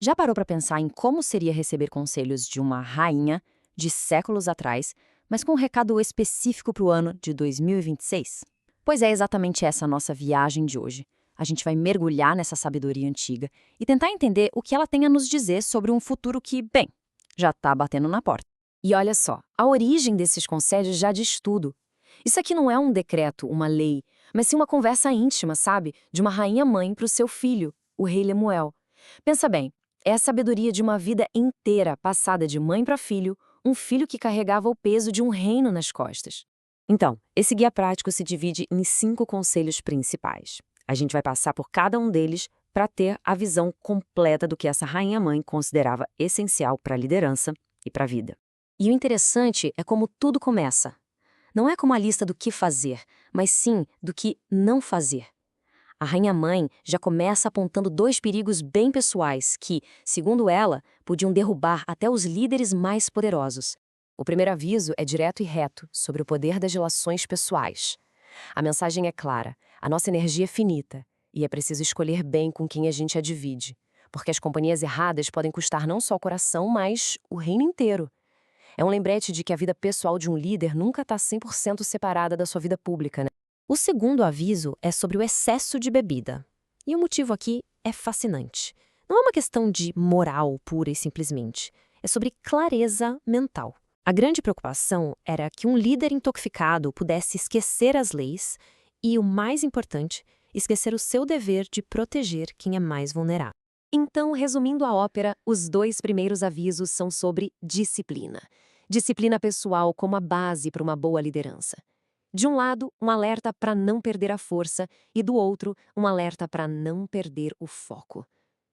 Já parou para pensar em como seria receber conselhos de uma rainha de séculos atrás, mas com um recado específico para o ano de 2026? Pois é exatamente essa a nossa viagem de hoje. A gente vai mergulhar nessa sabedoria antiga e tentar entender o que ela tem a nos dizer sobre um futuro que, bem, já está batendo na porta. E olha só, a origem desses conselhos já diz tudo. Isso aqui não é um decreto, uma lei, mas sim uma conversa íntima, sabe? De uma rainha-mãe para o seu filho, o rei Lemuel. Pensa bem, é a sabedoria de uma vida inteira passada de mãe para filho, um filho que carregava o peso de um reino nas costas. Então, esse guia prático se divide em 5 conselhos principais. A gente vai passar por cada um deles para ter a visão completa do que essa rainha-mãe considerava essencial para a liderança e para a vida. E o interessante é como tudo começa. Não é como a lista do que fazer, mas sim do que não fazer. A rainha-mãe já começa apontando 2 perigos bem pessoais que, segundo ela, podiam derrubar até os líderes mais poderosos. O primeiro aviso é direto e reto sobre o poder das relações pessoais. A mensagem é clara: a nossa energia é finita e é preciso escolher bem com quem a gente a divide, porque as companhias erradas podem custar não só o coração, mas o reino inteiro. É um lembrete de que a vida pessoal de um líder nunca está 100% separada da sua vida pública, né? O segundo aviso é sobre o excesso de bebida. E o motivo aqui é fascinante. Não é uma questão de moral pura e simplesmente. É sobre clareza mental. A grande preocupação era que um líder intoxicado pudesse esquecer as leis e, o mais importante, esquecer o seu dever de proteger quem é mais vulnerável. Então, resumindo a ópera, os 2 primeiros avisos são sobre disciplina. Disciplina pessoal como a base para uma boa liderança. De um lado, um alerta para não perder a força e do outro, um alerta para não perder o foco.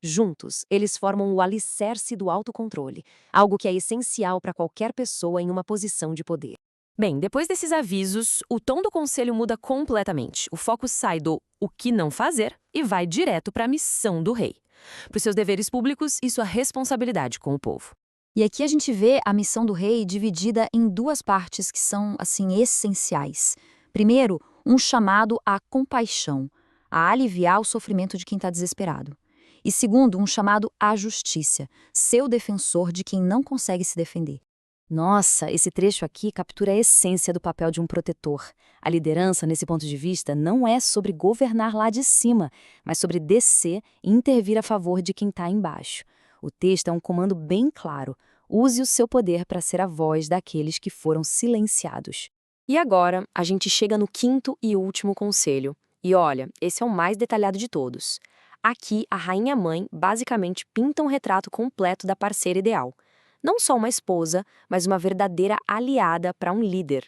Juntos, eles formam o alicerce do autocontrole, algo que é essencial para qualquer pessoa em uma posição de poder. Bem, depois desses avisos, o tom do conselho muda completamente. O foco sai do o que não fazer e vai direto para a missão do rei. Para os seus deveres públicos e sua responsabilidade com o povo. E aqui a gente vê a missão do rei dividida em 2 partes que são, assim, essenciais. Primeiro, um chamado à compaixão, a aliviar o sofrimento de quem está desesperado. E segundo, um chamado à justiça, ser o defensor de quem não consegue se defender. Nossa, esse trecho aqui captura a essência do papel de um protetor. A liderança, nesse ponto de vista, não é sobre governar lá de cima, mas sobre descer e intervir a favor de quem está embaixo. O texto é um comando bem claro. Use o seu poder para ser a voz daqueles que foram silenciados. E agora, a gente chega no 5º e último conselho. E olha, esse é o mais detalhado de todos. Aqui, a rainha-mãe basicamente pinta um retrato completo da parceira ideal. Não só uma esposa, mas uma verdadeira aliada para um líder.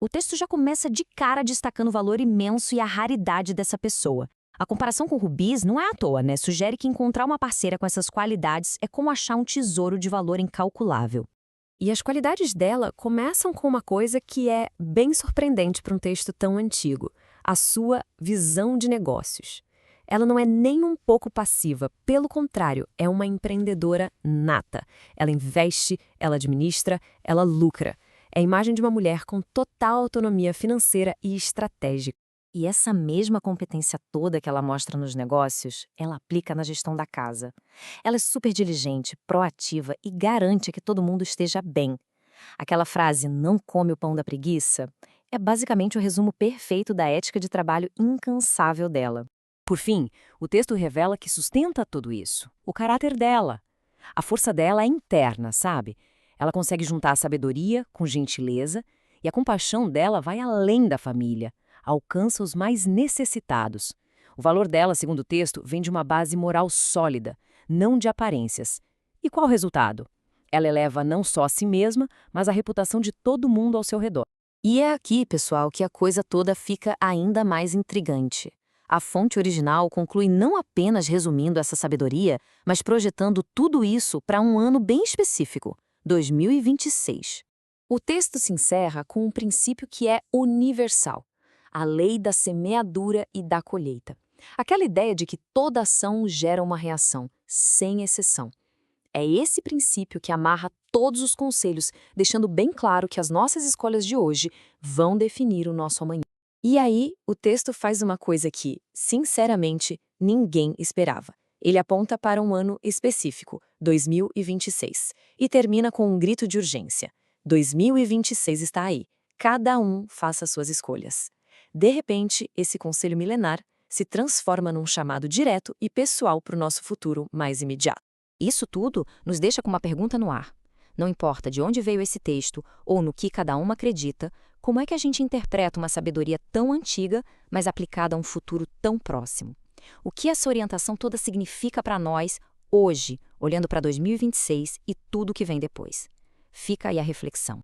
O texto já começa de cara destacando o valor imenso e a raridade dessa pessoa. A comparação com rubis não é à toa, né? Sugere que encontrar uma parceira com essas qualidades é como achar um tesouro de valor incalculável. E as qualidades dela começam com uma coisa que é bem surpreendente para um texto tão antigo: a sua visão de negócios. Ela não é nem um pouco passiva, pelo contrário, é uma empreendedora nata. Ela investe, ela administra, ela lucra. É a imagem de uma mulher com total autonomia financeira e estratégica. E essa mesma competência toda que ela mostra nos negócios, ela aplica na gestão da casa. Ela é super diligente, proativa e garante que todo mundo esteja bem. Aquela frase, não come o pão da preguiça, é basicamente o resumo perfeito da ética de trabalho incansável dela. Por fim, o texto revela que sustenta tudo isso: o caráter dela. A força dela é interna, sabe? Ela consegue juntar a sabedoria com gentileza e a compaixão dela vai além da família, alcança os mais necessitados. O valor dela, segundo o texto, vem de uma base moral sólida, não de aparências. E qual o resultado? Ela eleva não só a si mesma, mas a reputação de todo mundo ao seu redor. E é aqui, pessoal, que a coisa toda fica ainda mais intrigante. A fonte original conclui não apenas resumindo essa sabedoria, mas projetando tudo isso para um ano bem específico, 2026. O texto se encerra com um princípio que é universal: a lei da semeadura e da colheita. Aquela ideia de que toda ação gera uma reação, sem exceção. É esse princípio que amarra todos os conselhos, deixando bem claro que as nossas escolhas de hoje vão definir o nosso amanhã. E aí, o texto faz uma coisa que, sinceramente, ninguém esperava. Ele aponta para um ano específico, 2026, e termina com um grito de urgência. 2026 está aí. Cada um faça suas escolhas. De repente, esse conselho milenar se transforma num chamado direto e pessoal para o nosso futuro mais imediato. Isso tudo nos deixa com uma pergunta no ar. Não importa de onde veio esse texto ou no que cada um acredita, como é que a gente interpreta uma sabedoria tão antiga, mas aplicada a um futuro tão próximo? O que essa orientação toda significa para nós, hoje, olhando para 2026 e tudo que vem depois? Fica aí a reflexão.